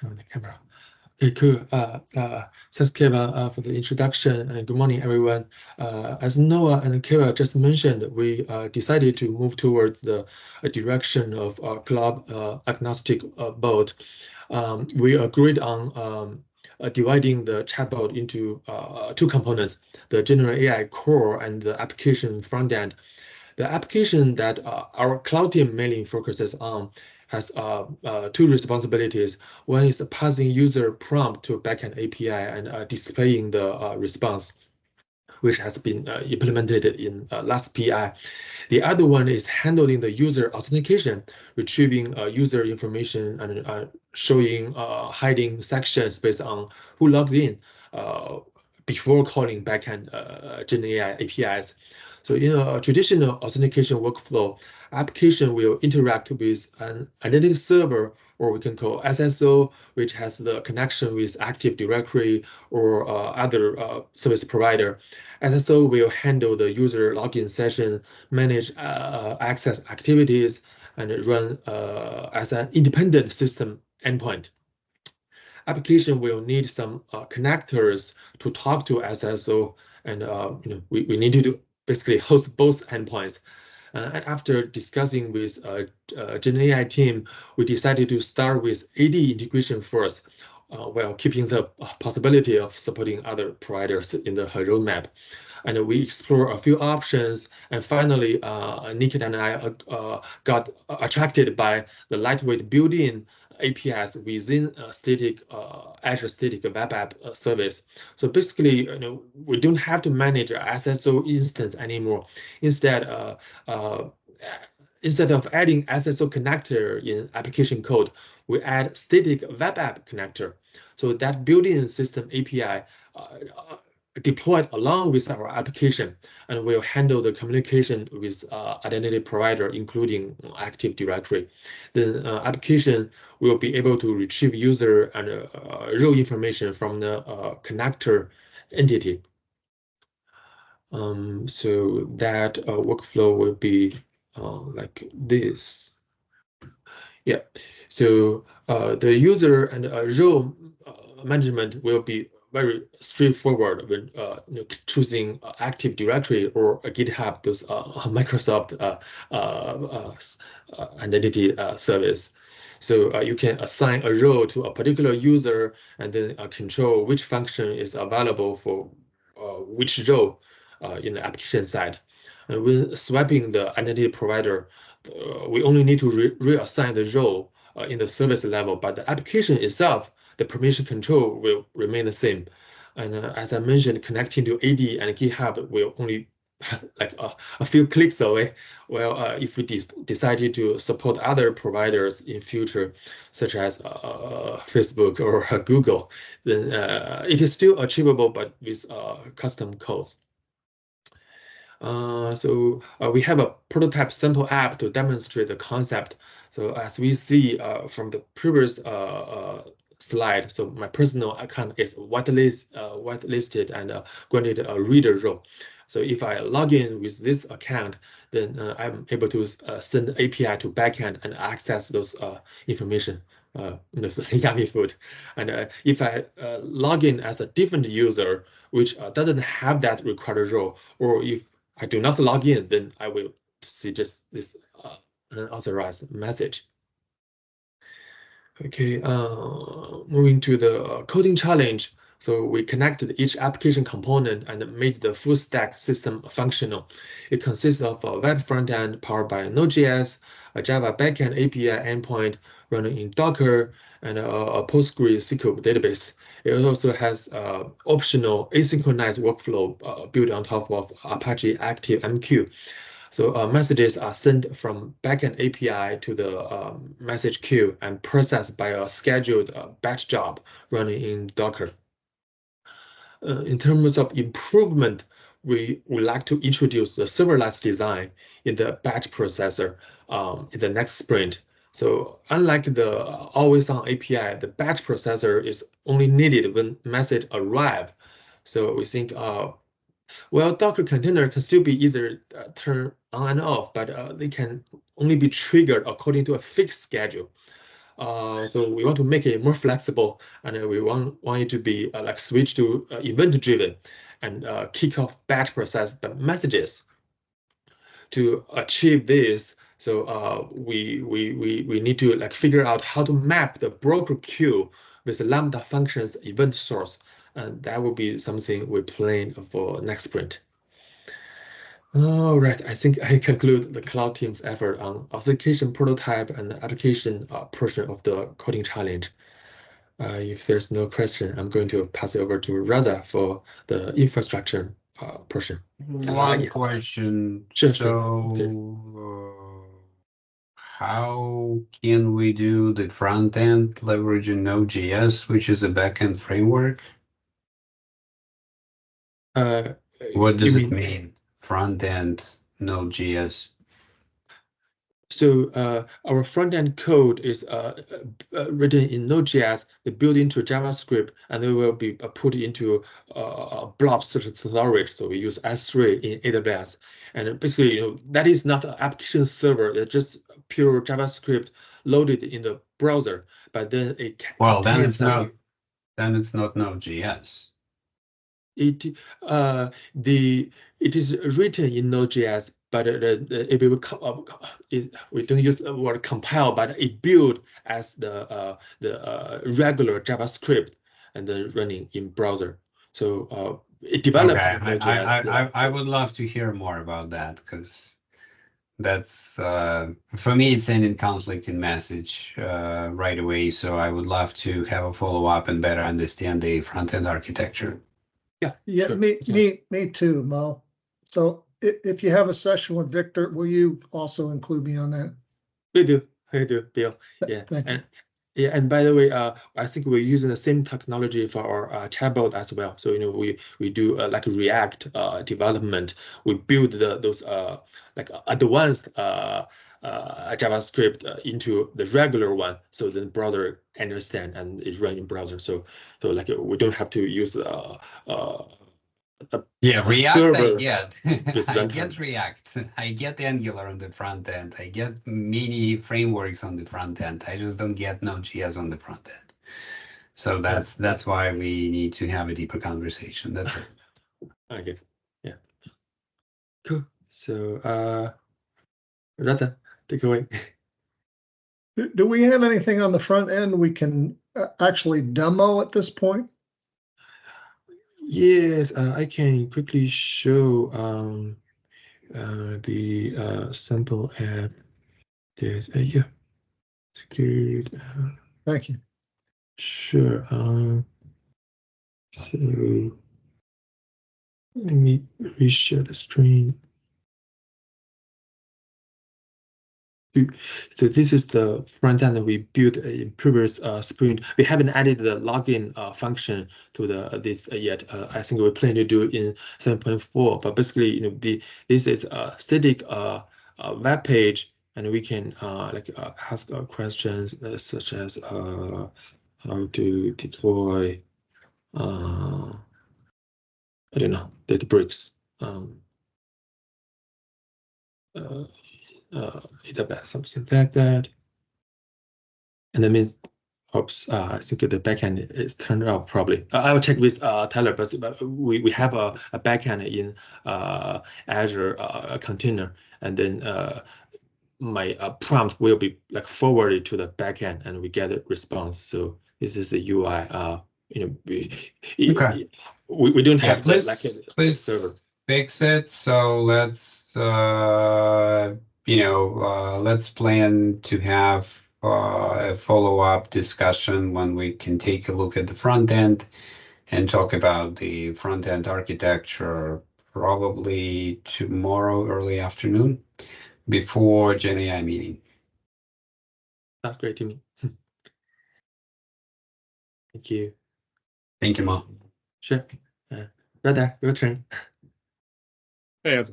turn on the camera. Okay, cool. Thanks, Keva, for the introduction, and good morning, everyone. As Noah and Keva just mentioned, we decided to move towards the direction of cloud agnostic boat. We agreed on dividing the chatbot into two components: the general AI core and the application front end. The application that our cloud team mainly focuses on has two responsibilities. One is passing user prompt to backend API and displaying the response, which has been implemented in last PI. The other one is handling the user authentication, retrieving user information and showing hiding sections based on who logged in before calling backend Gen AI APIs. So in a traditional authentication workflow, application will interact with an identity server, or we can call SSO, which has the connection with Active Directory or other service provider. SSO will handle the user login session, manage access activities, and run as an independent system endpoint. Application will need some connectors to talk to SSO, and we need to basically host both endpoints. And after discussing with Gen AI team, we decided to start with AD integration first, while keeping the possibility of supporting other providers in the roadmap. And we explore a few options, and finally, Nikhil and I got attracted by the lightweight built-in APIs within static Azure Static Web App service. So basically, we don't have to manage our SSO instance anymore. Instead, instead of adding SSO connector in application code, we add static web app connector. So that built-in system API deployed along with our application, and will handle the communication with identity provider, including Active Directory. The application will be able to retrieve user and role information from the connector entity. So that workflow will be like this. Yeah. So the user and role management will be very straightforward when choosing Active Directory or GitHub, those Microsoft identity service. So you can assign a role to a particular user and then control which function is available for which role in the application side. And when swapping the identity provider, we only need to reassign the role in the service level, but the application itself, the permission control will remain the same. And as I mentioned, connecting to AD and GitHub will only like a few clicks away. Well, if we decided to support other providers in future, such as Facebook or Google, then it is still achievable, but with custom codes. So we have a prototype sample app to demonstrate the concept. So as we see from the previous slide, so my personal account is whitelisted and granted a reader role. So if I log in with this account, then I'm able to send API to backend and access those information, yummy food. And if I log in as a different user, which doesn't have that required role, or if I do not log in, then I will see just this unauthorized message. Okay, moving to the coding challenge. So we connected each application component and made the full stack system functional. It consists of a web frontend powered by Node.js, a Java backend API endpoint running in Docker, and a PostgreSQL database. It also has optional asynchronous workflow built on top of Apache ActiveMQ. So messages are sent from backend API to the message queue and processed by a scheduled batch job running in Docker. In terms of improvement, we would like to introduce the serverless design in the batch processor in the next sprint. So unlike the always-on API, the batch processor is only needed when message arrive. So we think, well, Docker container can still be either turned on and off, but they can only be triggered according to a fixed schedule. So we want to make it more flexible, and we want it to be like switch to event driven, and kick off batch process the messages. To achieve this, so we need to like figure out how to map the broker queue with the Lambda functions event source, and that will be something we plan for next sprint. All right, I think I conclude the cloud team's effort on authentication prototype and the application portion of the coding challenge. If there's no question, I'm going to pass it over to Raza for the infrastructure portion. One question. Sure. How can we do the front end leveraging Node.js, which is a backend framework? What does it mean? Front end Node.js. So our front-end code is written in Node.js, built into JavaScript, and it will be put into blob storage. So we use S3 in AWS, and basically, that is not an application server. It's just pure JavaScript loaded in the browser. But then it then it's not. Then it's not Node.js. It is written in Node.js, but it will we don't use the word compile, but it built as the regular JavaScript and then running in browser. So it developed in Node.js. I would love to hear more about that, because that's for me it's sending conflicting message right away. So I would love to have a follow-up and better understand the front-end architecture. Yeah, sure. Me too, Mo. So if you have a session with Victor, will you also include me on that? We do, Bill. Yeah. And by the way, I think we're using the same technology for our chatbot as well. So we do like React development. We build those like advanced JavaScript into the regular one, so the browser understand and it run in browser. So like we don't have to use React. Server. I get React. I get Angular on the front end. I get many frameworks on the front end. I just don't get Node.js on the front end. So that's why we need to have a deeper conversation. That's it. Okay. Yeah. Cool. So Rata, take away. Do we have anything on the front end we can actually demo at this point? Yes, I can quickly show the sample app. There's yeah, it's good. Thank you. Sure. So let me reshare the screen. So this is the front end that we built in previous sprint. We haven't added the login function to this yet. I think we plan to do it in 7.4. But basically, this is a static web page, and we can like ask questions such as how to deploy I don't know, Databricks. AWS, something like that. And that means, oops, I think the backend is turned off probably. I will check with Tyler, but we have a backend in Azure container, and then my prompt will be like forwarded to the backend, and we get a response. So this is the UI. We don't have please server. Fix it. So let's let's plan to have a follow-up discussion when we can take a look at the front end and talk about the front end architecture, probably tomorrow early afternoon before GenAI meeting. That's great to me. Thank you. Thank you, Mo. Sure. Brother, your turn. Hey, how's it going?